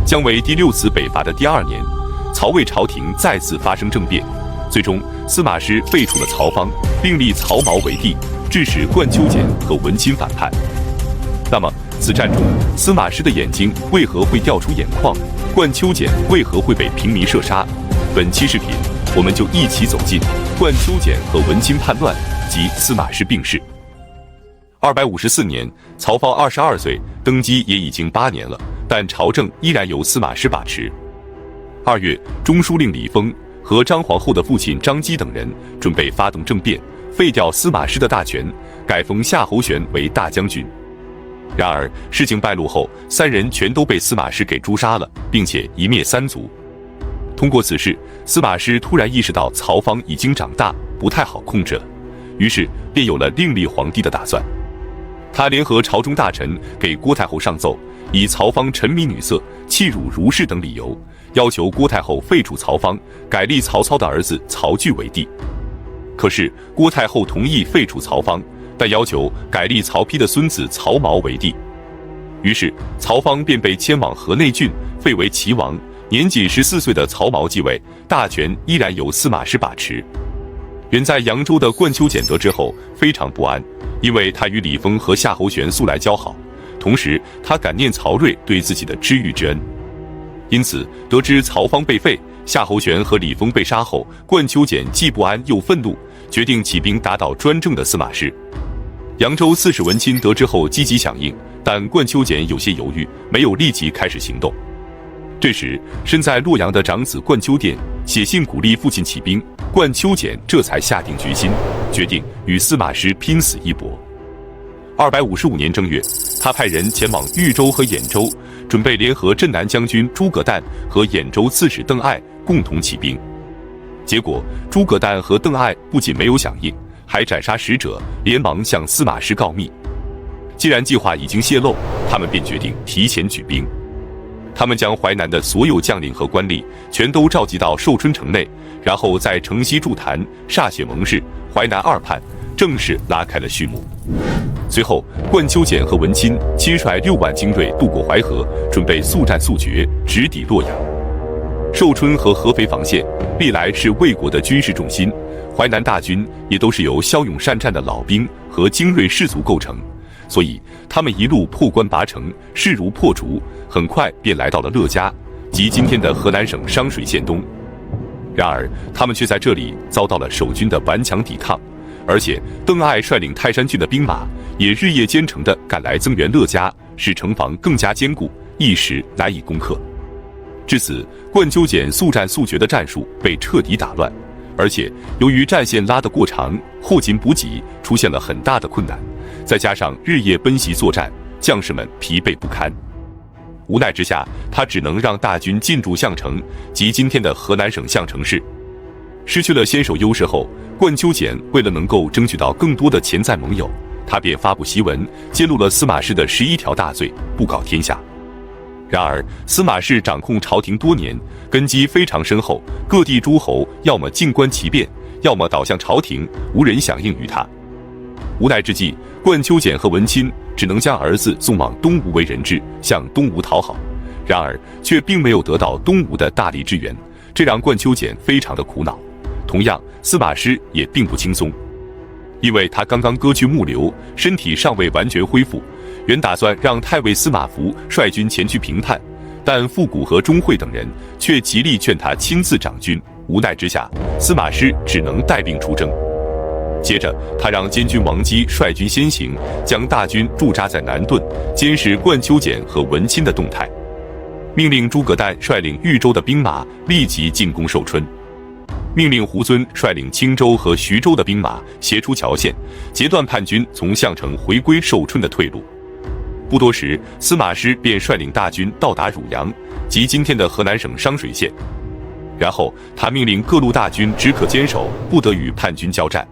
姜维第6次北伐的第2年，曹魏朝廷再次发生政变，最终司马师废除了曹芳，并立曹髦为帝，致使冠丘俭和文钦反叛。那么，此战中，司马师的眼睛为何会掉出眼眶？冠丘俭为何会被平民射杀？本期视频，我们就一起走进冠丘俭和文钦叛乱及司马师病逝。254年，曹芳22岁，登基也已经8年了，但朝政依然由司马师把持。2月，中书令李丰和张皇后的父亲张基等人准备发动政变，废掉司马师的大权，改封夏侯玄为大将军。然而，事情败露后，3人全都被司马师给诛杀了，并且一灭3族。通过此事，司马师突然意识到曹芳已经长大，不太好控制了，于是便有了另立皇帝的打算。他联合朝中大臣给郭太后上奏，以曹芳沉迷女色、欺辱儒士等理由，要求郭太后废除曹芳，改立曹操的儿子曹据为帝。可是郭太后同意废除曹芳，但要求改立曹丕的孙子曹髦为帝。于是曹芳便被迁往河内郡，废为齐王。年仅14岁的曹髦继位，大权依然由司马师把持。远在扬州的冠丘俭得知后非常不安，因为他与李丰和夏侯玄素来交好，同时他感念曹睿对自己的知遇之恩。因此得知曹芳被废，夏侯玄和李丰被杀后，冠丘俭既不安又愤怒，决定起兵打倒专政的司马师。扬州刺史文钦得知后积极响应，但冠丘俭有些犹豫，没有立即开始行动。这时，身在洛阳的长子冠丘殿写信鼓励父亲起兵，冠丘俭这才下定决心，决定与司马师拼死一搏。255年正月，他派人前往豫州和兖州，准备联合镇南将军诸葛诞和兖州刺史邓艾共同起兵。结果，诸葛诞和邓艾不仅没有响应，还斩杀使者，连忙向司马师告密。既然计划已经泄露，他们便决定提前举兵。他们将淮南的所有将领和官吏全都召集到寿春城内，然后在城西筑坛歃血盟誓，淮南2叛正式拉开了序幕。随后，冠丘俭和文钦亲率6万精锐渡过淮河，准备速战速决，直抵洛阳。寿春和合肥防线历来是魏国的军事重心，淮南大军也都是由骁勇善战的老兵和精锐士卒构成，所以他们一路破关拔城，势如破竹，很快便来到了乐嘉，即今天的河南省商水县东。然而他们却在这里遭到了守军的顽强抵抗，而且邓艾率领泰山郡的兵马也日夜兼程地赶来增援乐嘉，使城防更加坚固，一时难以攻克。至此，冠丘俭速战速决的战术被彻底打乱，而且由于战线拉得过长，后勤补给出现了很大的困难，再加上日夜奔袭作战，将士们疲惫不堪。无奈之下，他只能让大军进驻项城，即今天的河南省项城市。失去了先手优势后，冠丘俭为了能够争取到更多的潜在盟友，他便发布檄文，揭露了司马氏的11条大罪，布告天下。然而，司马氏掌控朝廷多年，根基非常深厚，各地诸侯要么静观其变，要么倒向朝廷，无人响应于他。无奈之际，冠丘俭和文钦只能将儿子送往东吴为人质，向东吴讨好。然而，却并没有得到东吴的大力支援，这让冠丘俭非常的苦恼。同样，司马师也并不轻松，因为他刚刚割去木瘤，身体尚未完全恢复，原打算让太尉司马孚率军前去平叛，但傅古和钟会等人却极力劝他亲自掌军。无奈之下，司马师只能带兵出征。接着，他让监军王基率军先行，将大军驻扎在南顿，监视冠丘俭和文钦的动态，命令诸葛诞率领豫州的兵马立即进攻寿春，命令胡遵率领青州和徐州的兵马斜出桥线，截断叛军从项城回归寿春的退路。不多时，司马师便率领大军到达汝阳，即今天的河南省商水县。然后他命令各路大军只可坚守，不得与叛军交战。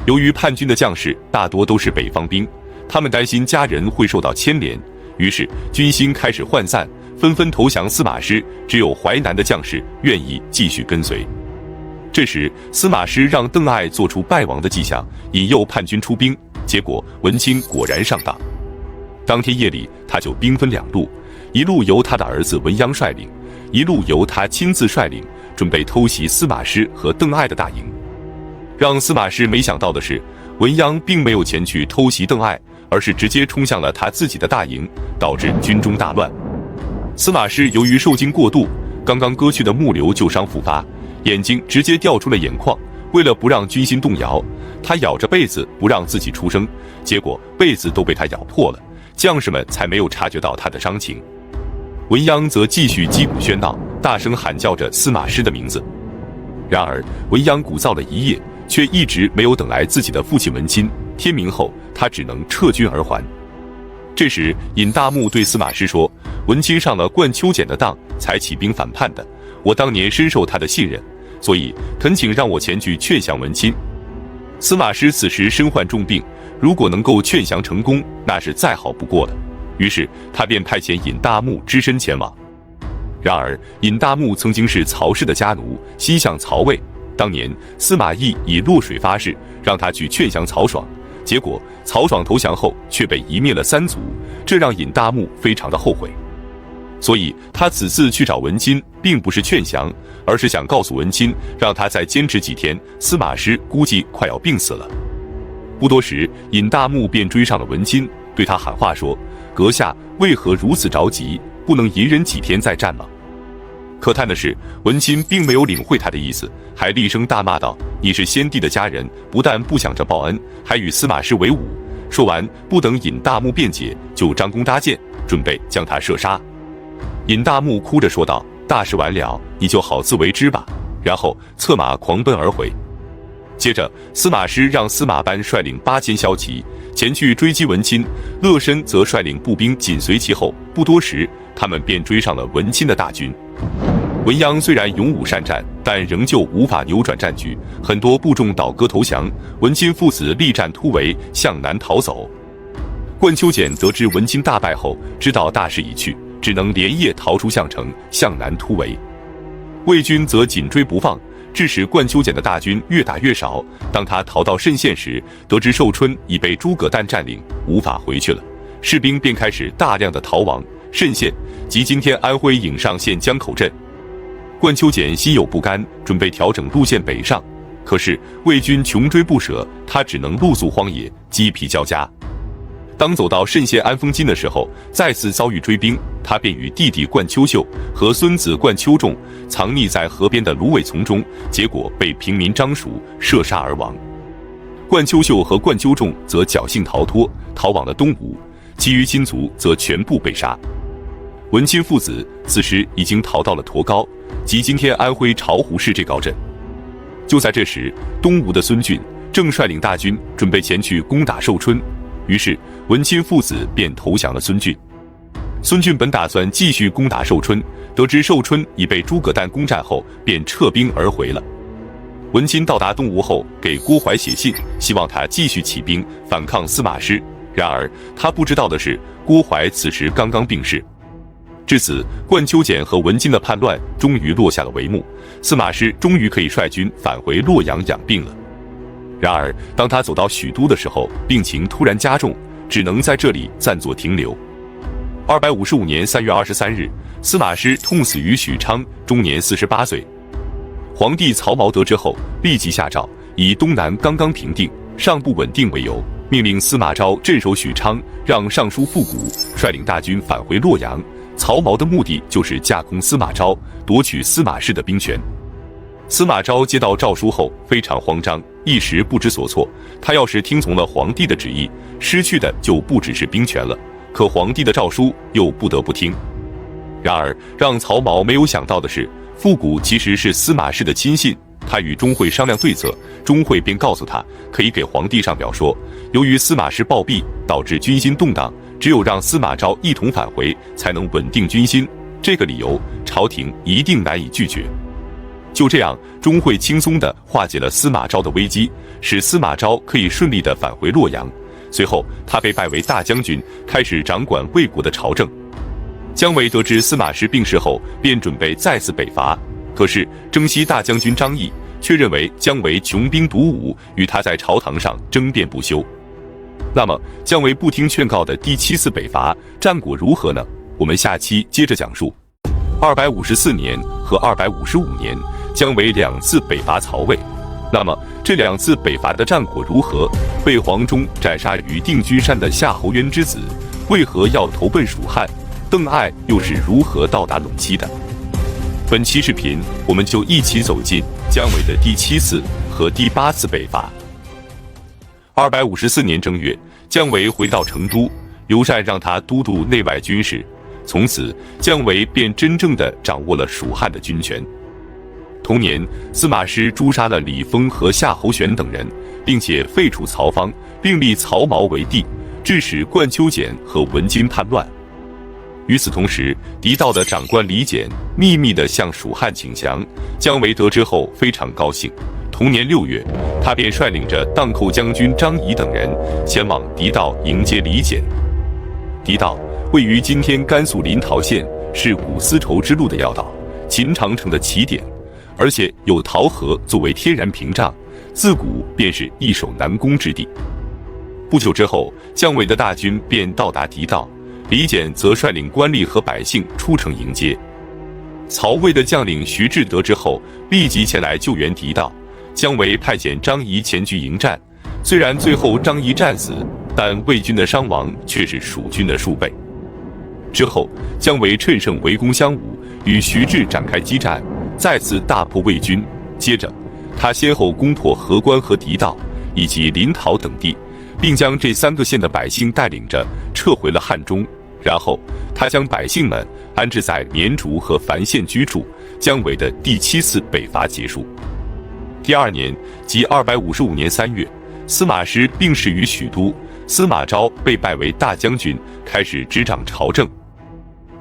由于叛军的将士大多都是北方兵，他们担心家人会受到牵连，于是军心开始涣散，纷纷投降司马师，只有淮南的将士愿意继续跟随。这时，司马师让邓艾做出败亡的迹象，引诱叛军出兵，结果文钦果然上当。当天夜里，他就兵分2路，一路由他的儿子文鸯率领，一路由他亲自率领，准备偷袭司马师和邓艾的大营。让司马师没想到的是，文鸯并没有前去偷袭邓艾，而是直接冲向了他自己的大营，导致军中大乱。司马师由于受惊过度，刚刚割去的木瘤旧伤复发，眼睛直接掉出了眼眶。为了不让军心动摇，他咬着被子不让自己出声，结果被子都被他咬破了，将士们才没有察觉到他的伤情。文鸯则继续击鼓喧闹，大声喊叫着司马师的名字。然而文鸯鼓噪了一夜，却一直没有等来自己的父亲文钦。天明后，他只能撤军而还。这时尹大木对司马师说，文钦上了冠秋俭的当，才起兵反叛的，我当年深受他的信任，所以恳请让我前去劝降文钦。司马师此时身患重病，如果能够劝降成功，那是再好不过的。于是他便派遣尹大木只身前往。然而尹大木曾经是曹氏的家奴，心向曹魏。当年司马懿以落水发誓，让他去劝降曹爽，结果曹爽投降后却被夷灭了3族，这让尹大木非常的后悔。所以他此次去找文钦，并不是劝降，而是想告诉文钦，让他再坚持几天，司马师估计快要病死了。不多时，尹大木便追上了文钦，对他喊话说，阁下为何如此着急，不能隐忍几天再战吗？可叹的是，文钦并没有领会他的意思，还厉声大骂道，你是先帝的家人，不但不想着报恩，还与司马师为伍。说完，不等尹大木辩解，就张弓搭箭，准备将他射杀。尹大木哭着说道，大事完了，你就好自为之吧。然后策马狂奔而回。接着司马师让司马班率领8000骁骑前去追击文钦，乐申则率领步兵紧随其后。不多时，他们便追上了文钦的大军。文鸯虽然勇武善战，但仍旧无法扭转战局，很多部众倒戈投降，文钦父子力战突围，向南逃走。冠秋俭得知文钦大败后，知道大势已去，只能连夜逃出项城，向南突围。魏军则紧追不放，致使冠秋俭的大军越打越少。当他逃到慎县时，得知寿春已被诸葛诞占领，无法回去了，士兵便开始大量的逃亡。慎县即今天安徽颍上县江口镇。冠秋俭心有不甘，准备调整路线北上，可是魏军穷追不舍，他只能露宿荒野，鸡皮交加。当走到慎县安丰津的时候，再次遭遇追兵，他便与弟弟冠秋秀和孙子冠秋仲藏匿在河边的芦苇丛中，结果被平民张蜀射杀而亡。冠秋秀和冠秋仲则侥幸逃脱，逃往了东吴，其余亲族则全部被杀。文钦父子此时已经逃到了驼高，即今天安徽巢湖市这高镇。就在这时，东吴的孙峻正率领大军准备前去攻打寿春，于是文钦父子便投降了孙峻。孙峻本打算继续攻打寿春，得知寿春已被诸葛诞攻占后，便撤兵而回了。文钦到达东吴后，给郭淮写信，希望他继续起兵反抗司马师。然而他不知道的是，郭淮此时刚刚病逝。至此，冠秋俭和文钦的叛乱终于落下了帷幕，司马师终于可以率军返回洛阳养病了。然而当他走到许都的时候，病情突然加重，只能在这里暂作停留。255年3月23日，司马师痛死于许昌，终年48岁。皇帝曹髦得知后，立即下诏，以东南刚刚平定，尚不稳定为由，命令司马昭镇守许昌，让尚书复古率领大军返回洛阳。曹髦的目的就是架空司马昭，夺取司马氏的兵权。司马昭接到诏书后非常慌张，一时不知所措。他要是听从了皇帝的旨意，失去的就不只是兵权了，可皇帝的诏书又不得不听。然而让曹髦没有想到的是，复古其实是司马氏的亲信，他与钟会商量对策，钟会便告诉他，可以给皇帝上表说，由于司马师暴毙，导致军心动荡，只有让司马昭一同返回，才能稳定军心。这个理由，朝廷一定难以拒绝。就这样，钟会轻松地化解了司马昭的危机，使司马昭可以顺利地返回洛阳。随后，他被拜为大将军，开始掌管魏国的朝政。姜维得知司马师病逝后，便准备再次北伐。可是征西大将军张翼却认为姜维穷兵黩武，与他在朝堂上争辩不休。那么姜维不听劝告的第7次北伐，战果如何呢？我们下期接着讲述。254年和255年，姜维2次北伐曹魏。那么这2次北伐的战果如何？被黄忠斩杀于定军山的夏侯渊之子，为何要投奔蜀汉？邓艾又是如何到达陇西的？本期视频，我们就一起走进姜维的第7次和第8次北伐。254年正月，姜维回到成都，刘禅让他都督内外军事。从此，姜维便真正地掌握了蜀汉的军权。同年，司马师诛杀了李丰和夏侯玄等人，并且废除曹芳，并立曹髦为帝，致使冠丘俭和文金叛乱。与此同时，狄道的长官李简秘密地向蜀汉请降，姜维得知后非常高兴。同年6月，他便率领着荡寇将军张仪等人前往狄道迎接李简。狄道位于今天甘肃临洮县，是古丝绸之路的要道，秦长城的起点，而且有洮河作为天然屏障，自古便是易守难攻之地。不久之后，姜维的大军便到达狄道，李简则率领官吏和百姓出城迎接。曹魏的将领徐志得知后，立即前来救援狄道。姜维派遣张仪前去迎战，虽然最后张仪战死，但魏军的伤亡却是蜀军的数倍。之后，姜维趁胜围攻襄武，与徐志展开激战，再次大破魏军。接着，他先后攻破河关和狄道以及临洮等地，并将这3个县的百姓带领着撤回了汉中。然后，他将百姓们安置在绵竹和樊县居住。姜维的第7次北伐结束。第2年，即255年3月，司马师病逝于许都，司马昭被拜为大将军，开始执掌朝政。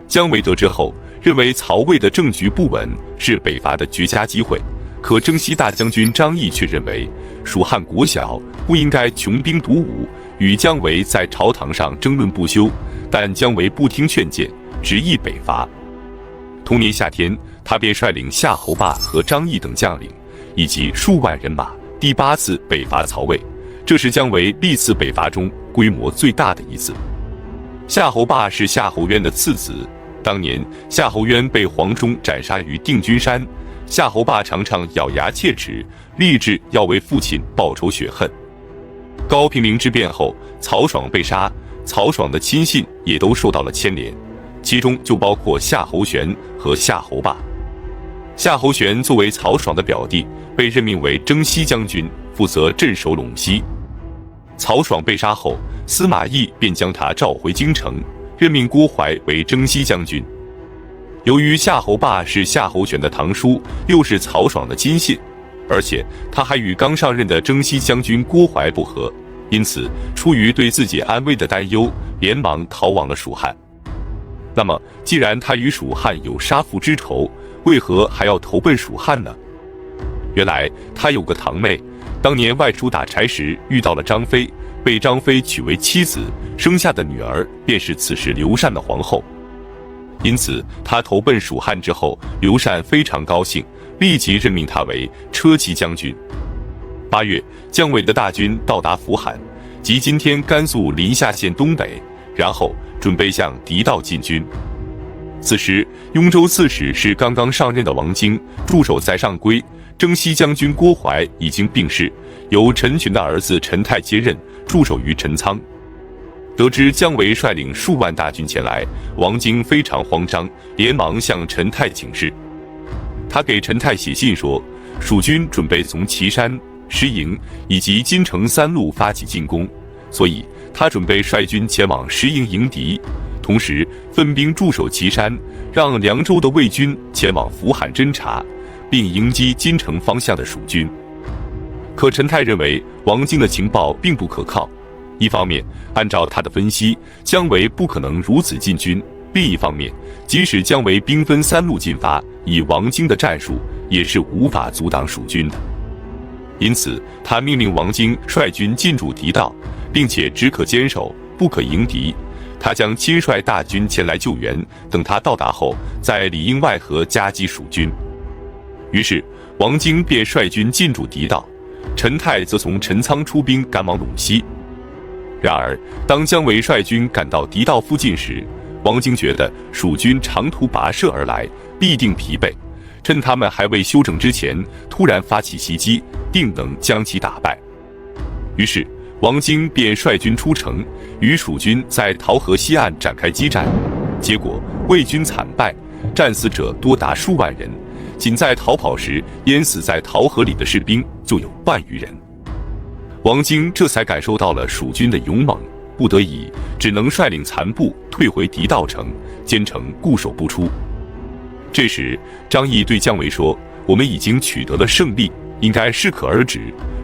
姜维得知后，认为曹魏的政局不稳，是北伐的绝佳机会。可征西大将军张翼却认为，蜀汉国小，不应该穷兵黩武，与姜维在朝堂上争论不休。但姜维不听劝谏，执意北伐。同年夏天，他便率领夏侯霸和张翼等将领，以及数万人马，第8次北伐曹魏。这是姜维历次北伐中规模最大的一次。夏侯霸是夏侯渊的次子，当年夏侯渊被黄忠斩杀于定军山，夏侯霸常常咬牙切齿，立志要为父亲报仇雪恨。高平陵之变后，曹爽被杀，曹爽的亲信也都受到了牵连，其中就包括夏侯玄和夏侯霸。夏侯玄作为曹爽的表弟，被任命为征西将军，负责镇守陇西。曹爽被杀后，司马懿便将他召回京城，任命郭淮为征西将军。由于夏侯霸是夏侯玄的堂叔，又是曹爽的亲信，而且他还与刚上任的征西将军郭淮不和，因此出于对自己安危的担忧，连忙逃往了蜀汉。那么，既然他与蜀汉有杀父之仇，为何还要投奔蜀汉呢？原来他有个堂妹，当年外出打柴时遇到了张飞，被张飞娶为妻子，生下的女儿便是此时刘禅的皇后。因此他投奔蜀汉之后，刘禅非常高兴，立即任命他为车骑将军。8月，姜维的大军到达扶罕，即今天甘肃临夏县东北，然后准备向狄道进军。此时，雍州刺史是刚刚上任的王经，驻守在上邽。征西将军郭淮已经病逝，由陈群的儿子陈泰接任，驻守于陈仓。得知姜维率领数万大军前来，王经非常慌张，连忙向陈泰请示。他给陈泰写信说，蜀军准备从岐山、石营以及金城3路发起进攻，所以他准备率军前往石营迎敌，同时分兵驻守岐山，让凉州的魏军前往扶罕侦察，并迎击金城方向的蜀军。可陈泰认为王经的情报并不可靠，一方面按照他的分析，姜维不可能如此进军，另一方面即使姜维兵分3路进发，以王经的战术也是无法阻挡蜀军的。因此他命令王经率军进驻狄道，并且只可坚守，不可迎敌。他将亲率大军前来救援，等他到达后，在里应外合夹击蜀军。于是王经便率军进驻狄道，陈泰则从陈仓出兵赶往陇西。然而当姜维率军赶到狄道附近时，王经觉得蜀军长途跋涉而来，必定疲惫，趁他们还未休整之前，突然发起袭击，定能将其打败。于是王经便率军出城，与蜀军在桃河西岸展开激战。结果魏军惨败，战死者多达数万人，仅在逃跑时淹死在桃河里的士兵就有万余人。王经这才感受到了蜀军的勇猛，不得已只能率领残部退回狄道城，坚城固守不出。这时张翼对姜维说：“我们已经取得了胜利，应该适可而止。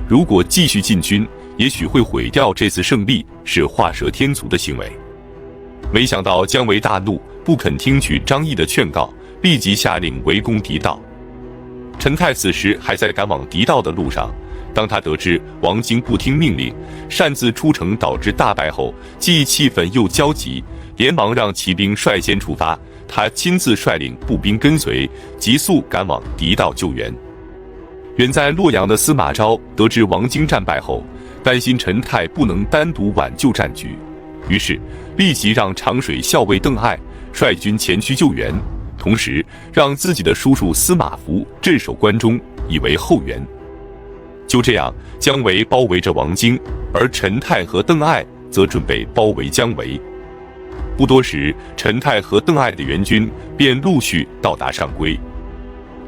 如果继续进军，也许会毁掉这次胜利，是画蛇添足的行为。”没想到姜维大怒，不肯听取张翼的劝告，立即下令围攻狄道。陈泰此时还在赶往狄道的路上，当他得知王经不听命令，擅自出城导致大败后，既气愤又焦急，连忙让骑兵率先出发，他亲自率领步兵跟随，急速赶往狄道救援。远在洛阳的司马昭得知王经战败后，担心陈泰不能单独挽救战局，于是立即让长水校尉邓艾率军前去救援，同时让自己的叔叔司马孚镇守关中，以为后援。就这样，姜维包围着王经，而陈泰和邓艾则准备包围姜维。不多时，陈泰和邓艾的援军便陆续到达上邽。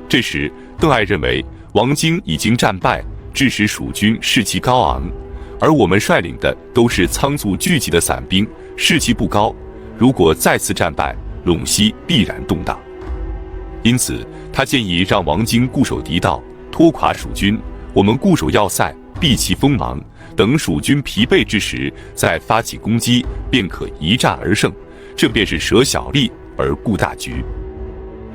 这时，邓艾认为王经已经战败，致使蜀军士气高昂，而我们率领的都是仓促聚集的散兵，士气不高，如果再次战败，陇西必然动荡。因此，他建议让王经固守狄道，拖垮蜀军，我们固守要塞，避其锋芒，等蜀军疲惫之时，再发起攻击，便可一战而胜。这便是舍小利而顾大局。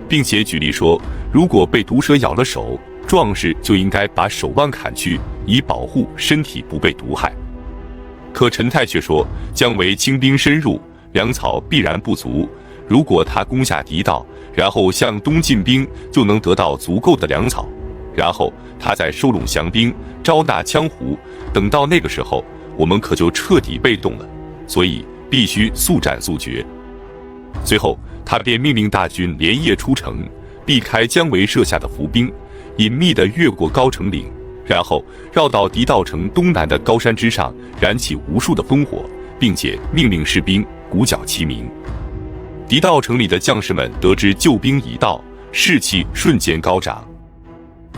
并且举例说，如果被毒蛇咬了手，壮士就应该把手腕砍去，以保护身体不被毒害。可陈泰却说，姜维轻兵深入，粮草必然不足，如果他攻下狄道，然后向东进兵，就能得到足够的粮草，然后他再收拢降兵，招纳羌胡，等到那个时候，我们可就彻底被动了，所以必须速战速决。随后他便命令大军连夜出城，避开姜维设下的伏兵，隐秘地越过高城岭，然后绕到狄道城东南的高山之上，燃起无数的烽火，并且命令士兵鼓角齐鸣。狄道城里的将士们得知救兵已到，士气瞬间高涨。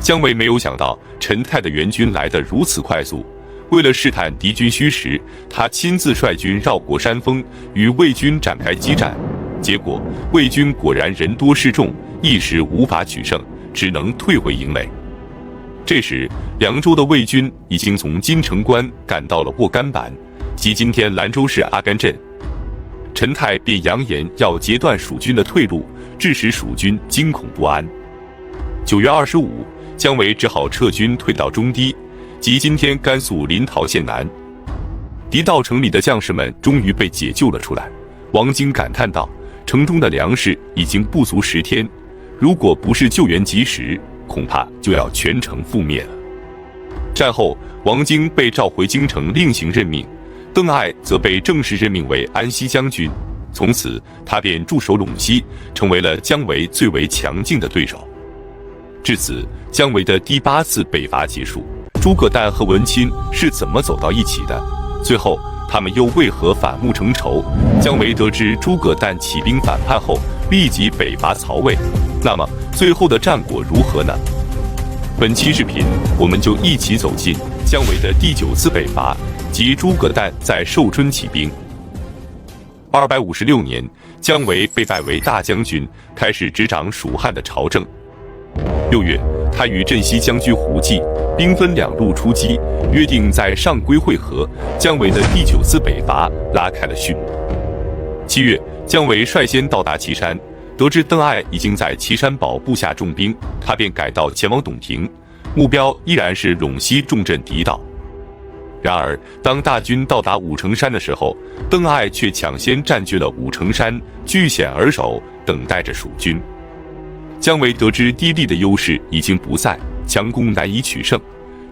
姜维没有想到陈泰的援军来得如此快速，为了试探敌军虚实，他亲自率军绕过山峰，与魏军展开激战。结果魏军果然人多势众，一时无法取胜，只能退回营垒。这时凉州的魏军已经从金城关赶到了沃甘坂，即今天兰州市阿甘镇。陈泰便扬言要截断蜀军的退路，致使蜀军惊恐不安。9月25，姜维只好撤军退到中堤，即今天甘肃临洮县南。狄道城里的将士们终于被解救了出来。王经感叹道：“城中的粮食已经不足10天，如果不是救援及时，恐怕就要全城覆灭了。”战后，王经被召回京城另行任命，邓艾则被正式任命为安西将军。从此，他便驻守陇西，成为了姜维最为强劲的对手。至此，姜维的第8次北伐结束。诸葛诞和文钦是怎么走到一起的？最后，他们又为何反目成仇？姜维得知诸葛诞起兵反叛后，立即北伐曹魏。那么，最后的战果如何呢？本期视频，我们就一起走进姜维的第9次北伐，即诸葛诞在寿春起兵。256年，姜维被拜为大将军，开始执掌蜀汉的朝政。6月，他与镇西将军胡济兵分2路出击，约定在上邽会合。姜维的第9次北伐拉开了序幕。7月，姜维率先到达岐山，得知邓艾已经在岐山堡布下重兵，他便改道前往董亭，目标依然是陇西重镇狄道。然而，当大军到达武城山的时候，邓艾却抢先占据了武城山，据险而守，等待着蜀军。姜维得知地利的优势已经不在，强攻难以取胜，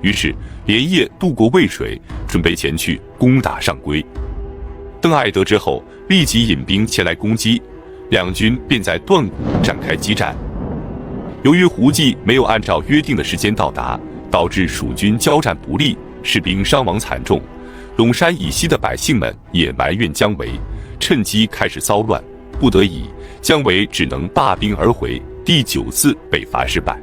于是连夜渡过渭水，准备前去攻打上邽。邓艾得知后，立即引兵前来攻击，两军便在段谷展开激战。由于胡济没有按照约定的时间到达，导致蜀军交战不利，士兵伤亡惨重。陇山以西的百姓们也埋怨姜维，趁机开始骚乱。不得已，姜维只能罢兵而回，第9次北伐失败。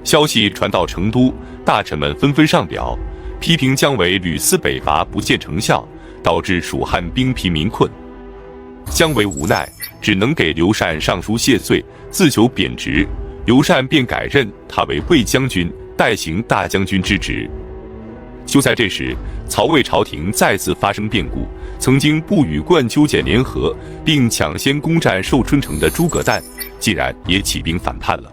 消息传到成都，大臣们纷纷上表，批评姜维屡次北伐不见成效，导致蜀汉兵疲民困。姜维无奈，只能给刘禅上书谢罪，自求贬职。刘禅便改任他为卫将军，代行大将军之职。就在这时，曹魏朝廷再次发生变故，曾经不与冠丘俭联合，并抢先攻占寿春城的诸葛诞，竟然也起兵反叛了。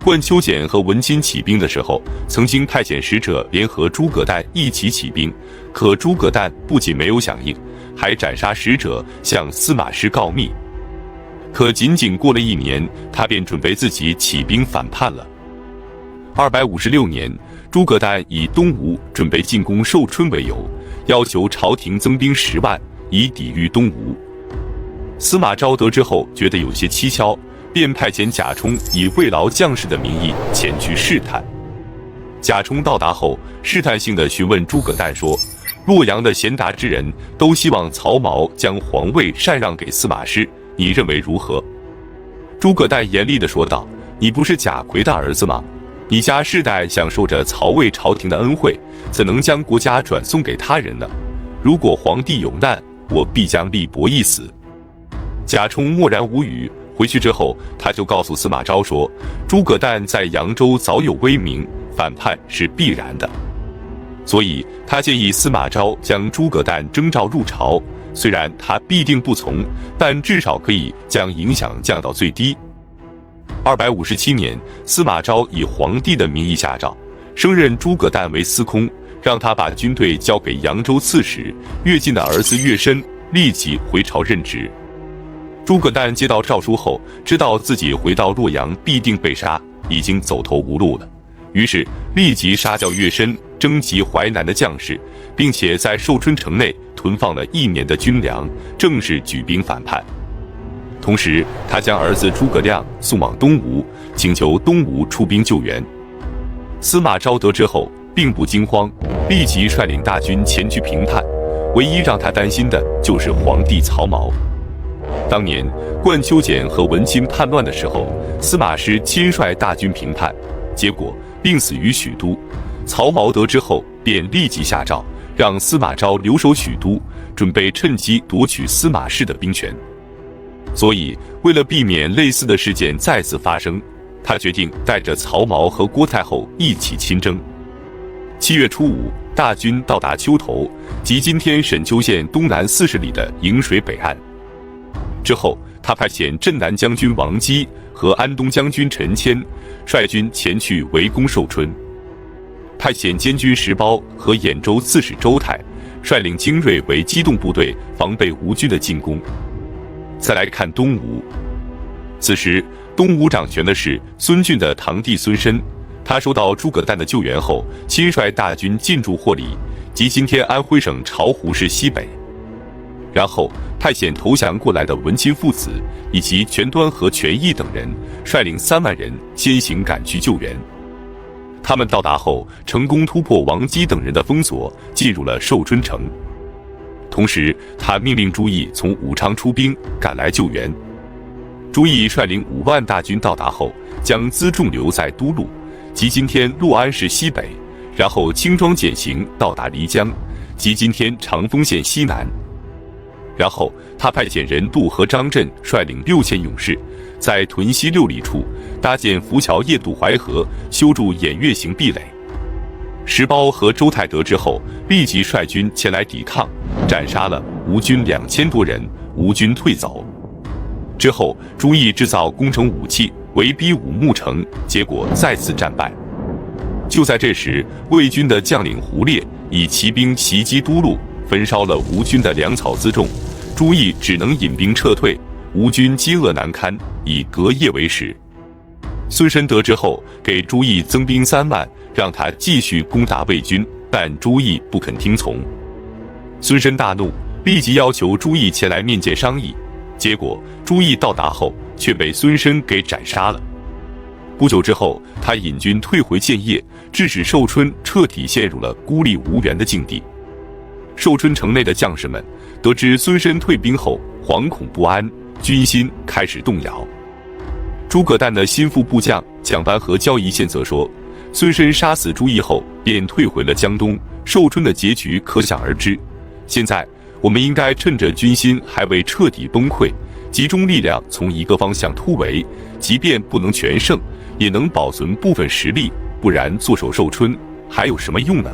冠丘俭和文钦起兵的时候，曾经派遣使者联合诸葛诞一起起兵，可诸葛诞不仅没有响应，还斩杀使者，向司马师告密。可仅仅过了1年，他便准备自己起兵反叛了。256年，诸葛诞以东吴准备进攻寿春为由，要求朝廷增兵10万，以抵御东吴。司马昭得知后，觉得有些蹊跷，便派遣贾充以慰劳将士的名义前去试探。贾充到达后，试探性地询问诸葛诞说：“洛阳的贤达之人都希望曹髦将皇位禅让给司马师，你认为如何？”诸葛诞严厉地说道：“你不是贾逵的儿子吗？你家世代享受着曹魏朝廷的恩惠，怎能将国家转送给他人呢？如果皇帝有难，我必将力搏一死。”贾充默然无语。回去之后，他就告诉司马昭说，诸葛诞在扬州早有威名，反叛是必然的。所以他建议司马昭将诸葛诞征召入朝，虽然他必定不从，但至少可以将影响降到最低。257年，司马昭以皇帝的名义下诏，升任诸葛诞为司空，让他把军队交给扬州刺史乐进的儿子乐申，立即回朝任职。诸葛诞接到诏书后，知道自己回到洛阳必定被杀，已经走投无路了，于是立即杀掉乐申，征集淮南的将士，并且在寿春城内囤放了1年的军粮，正式举兵反叛。同时，他将儿子诸葛亮送往东吴，请求东吴出兵救援。司马昭得知后，并不惊慌，立即率领大军前去平叛。唯一让他担心的就是皇帝曹髦。当年冠丘俭和文钦叛乱的时候，司马师亲率大军平叛，结果病死于许都。曹髦得知后，便立即下诏，让司马昭留守许都，准备趁机夺取司马氏的兵权。所以，为了避免类似的事件再次发生，他决定带着曹髦和郭太后一起亲征。7月初5，大军到达丘头，即今天沈丘县东南40里的颍水北岸。之后，他派遣镇南将军王基和安东将军陈谦率军前去围攻寿春，派遣监军石苞和兖州刺史周泰率领精锐为机动部队，防备吴军的进攻。再来看东吴，此时东吴掌权的是孙峻的堂弟孙申，他收到诸葛诞的救援后，亲率大军进驻霍里，即今天安徽省巢湖市西北。然后派遣投降过来的文钦父子以及全端和全义等人，率领3万人先行赶去救援。他们到达后，成功突破王基等人的封锁，进入了寿春城。同时，他命令朱毅从武昌出兵赶来救援。朱毅率领5万大军到达后，将辎重留在都路，即今天洛安市西北，然后轻装简行到达漓江，即今天长丰县西南。然后他派遣任度和张震率领6000勇士，在屯溪6里处搭建浮桥夜渡淮河，修筑偃月形壁垒。石苞和周泰得知后，立即率军前来抵抗，斩杀了吴军2000多人，吴军退走。之后，朱毅制造攻城武器，围逼武穆城，结果再次战败。就在这时，魏军的将领胡烈以骑兵袭击都路，焚烧了吴军的粮草辎重，朱毅只能引兵撤退，吴军饥饿难堪，以隔夜为食。孙申得知后，给朱毅增兵3万，让他继续攻打魏军，但朱毅不肯听从。孙申大怒，立即要求朱毅前来面见商议。结果朱毅到达后却被孙申给斩杀了。不久之后，他引军退回建业，致使寿春彻底陷入了孤立无援的境地。寿春城内的将士们得知孙申退兵后，惶恐不安，军心开始动摇。诸葛诞的心腹部将蒋班和焦宜宪则说，孙申杀死朱毅后便退回了江东，寿春的结局可想而知。现在我们应该趁着军心还未彻底崩溃，集中力量从一个方向突围，即便不能全胜，也能保存部分实力，不然坐守寿春还有什么用呢？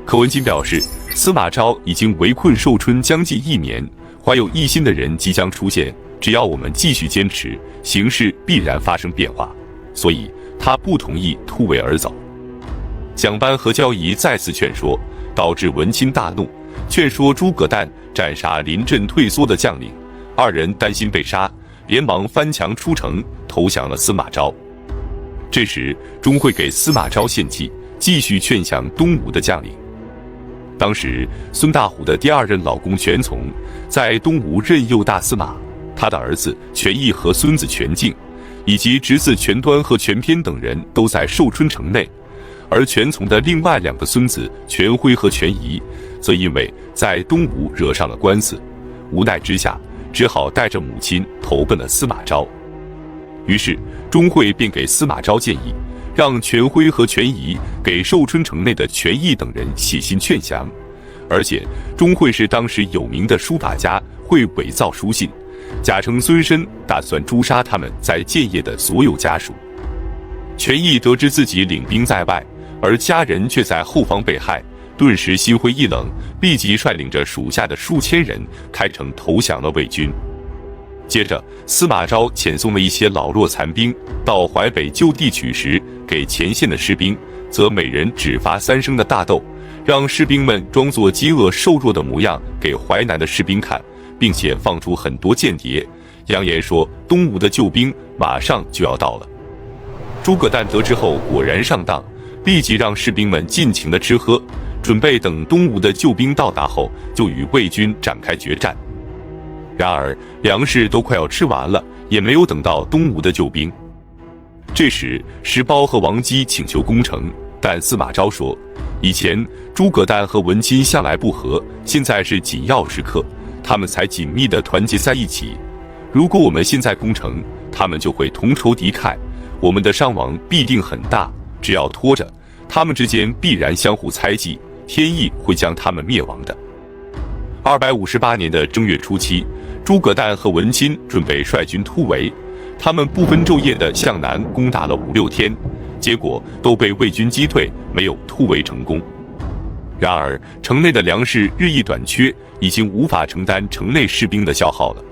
柯文金表示，司马昭已经围困寿春将近1年，怀有异心的人即将出现，只要我们继续坚持，形势必然发生变化，所以他不同意突围而走。蒋班和焦宜再次劝说，导致文钦大怒，劝说诸葛诞斩杀临阵退缩的将领，二人担心被杀，连忙翻墙出城，投降了司马昭。这时钟会给司马昭献计，继续劝降东吴的将领。当时孙大虎的第2任老公全琮在东吴任右大司马，他的儿子全义和孙子全敬，以及侄子全端和全篇等人都在寿春城内，而全琮的另外2个孙子全辉和全仪则因为在东吴惹上了官司，无奈之下只好带着母亲投奔了司马昭。于是钟会便给司马昭建议，让全辉和全仪给寿春城内的全义等人写信劝降，而且钟会是当时有名的书法家，会伪造书信，假称孙申打算诛杀他们在建业的所有家属。全义得知自己领兵在外，而家人却在后方被害，顿时心灰意冷，立即率领着属下的数千人开城投降了魏军。接着司马昭遣送了一些老弱残兵到淮北就地取食，给前线的士兵则每人只发3升的大豆，让士兵们装作饥饿瘦弱的模样给淮南的士兵看，并且放出很多间谍，扬言说东吴的救兵马上就要到了。诸葛诞得知后果然上当，立即让士兵们尽情的吃喝，准备等东吴的救兵到达后就与魏军展开决战。然而粮食都快要吃完了，也没有等到东吴的救兵。这时石苞和王基请求攻城，但司马昭说，以前诸葛诞和文钦向来不和，现在是紧要时刻，他们才紧密地团结在一起，如果我们现在攻城，他们就会同仇敌忾，我们的伤亡必定很大，只要拖着，他们之间必然相互猜忌，天意会将他们灭亡的。258年的正月初七，诸葛诞和文钦准备率军突围，他们不分昼夜地向南攻打了5、6天，结果都被魏军击退，没有突围成功。然而城内的粮食日益短缺，已经无法承担城内士兵的消耗了。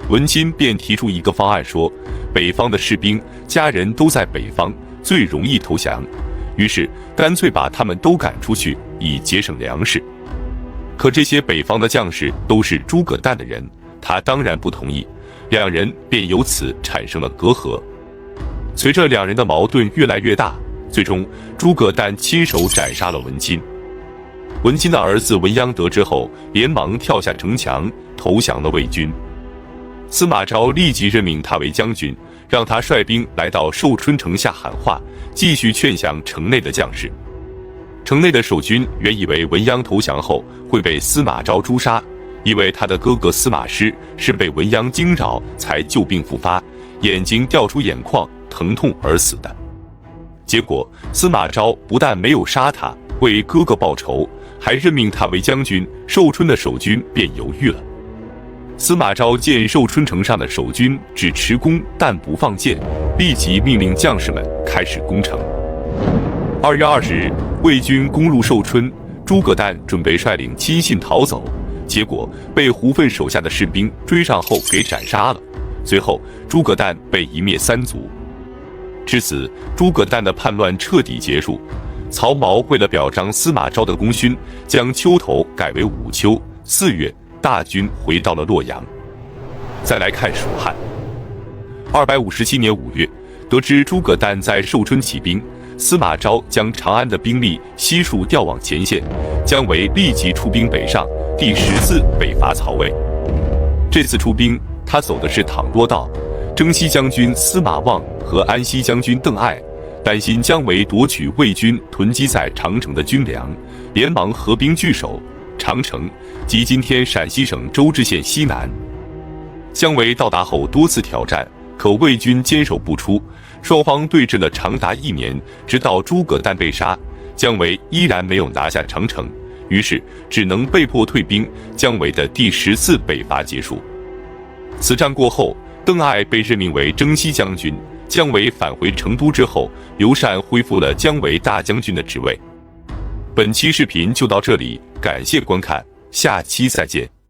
文钦便提出一个方案，说北方的士兵家人都在北方，最容易投降，于是干脆把他们都赶出去，以节省粮食。可这些北方的将士都是诸葛诞的人，他当然不同意，两人便由此产生了隔阂。随着两人的矛盾越来越大，最终诸葛诞亲手斩杀了文钦。文钦的儿子文鸯得知后，连忙跳下城墙投降了魏军。司马昭立即任命他为将军，让他率兵来到寿春城下喊话，继续劝降城内的将士。城内的守军原以为文鸯投降后会被司马昭诛杀，因为他的哥哥司马师是被文鸯惊扰才旧病复发，眼睛掉出眼眶，疼痛而死的。结果司马昭不但没有杀他，为哥哥报仇，还任命他为将军，寿春的守军便犹豫了。司马昭见寿春城上的守军只持弓但不放箭，立即命令将士们开始攻城。2月20日，魏军攻入寿春，诸葛诞准备率领亲信逃走，结果被胡奋手下的士兵追上后给斩杀了。随后诸葛诞被一灭3族。至此，诸葛诞的叛乱彻底结束。曹髦为了表彰司马昭的功勋，将秋头改为午秋，4月大军回到了洛阳。再来看蜀汉。257年5月，得知诸葛诞在寿春起兵，司马昭将长安的兵力悉数调往前线，姜维立即出兵北上，第14北伐曹魏。这次出兵，他走的是倘多道。征西将军司马望和安西将军邓艾担心姜维夺取魏军囤积在长城的军粮，连忙合兵据守长城，即今天陕西省周至县西南。姜维到达后多次挑战，可魏军坚守不出，双方对峙了长达1年，直到诸葛诞被杀，姜维依然没有拿下长城，于是只能被迫退兵。姜维的第14北伐结束。此战过后，邓艾被任命为征西将军。姜维返回成都之后，刘禅恢复了姜维大将军的职位。本期视频就到这里，感谢观看，下期再见。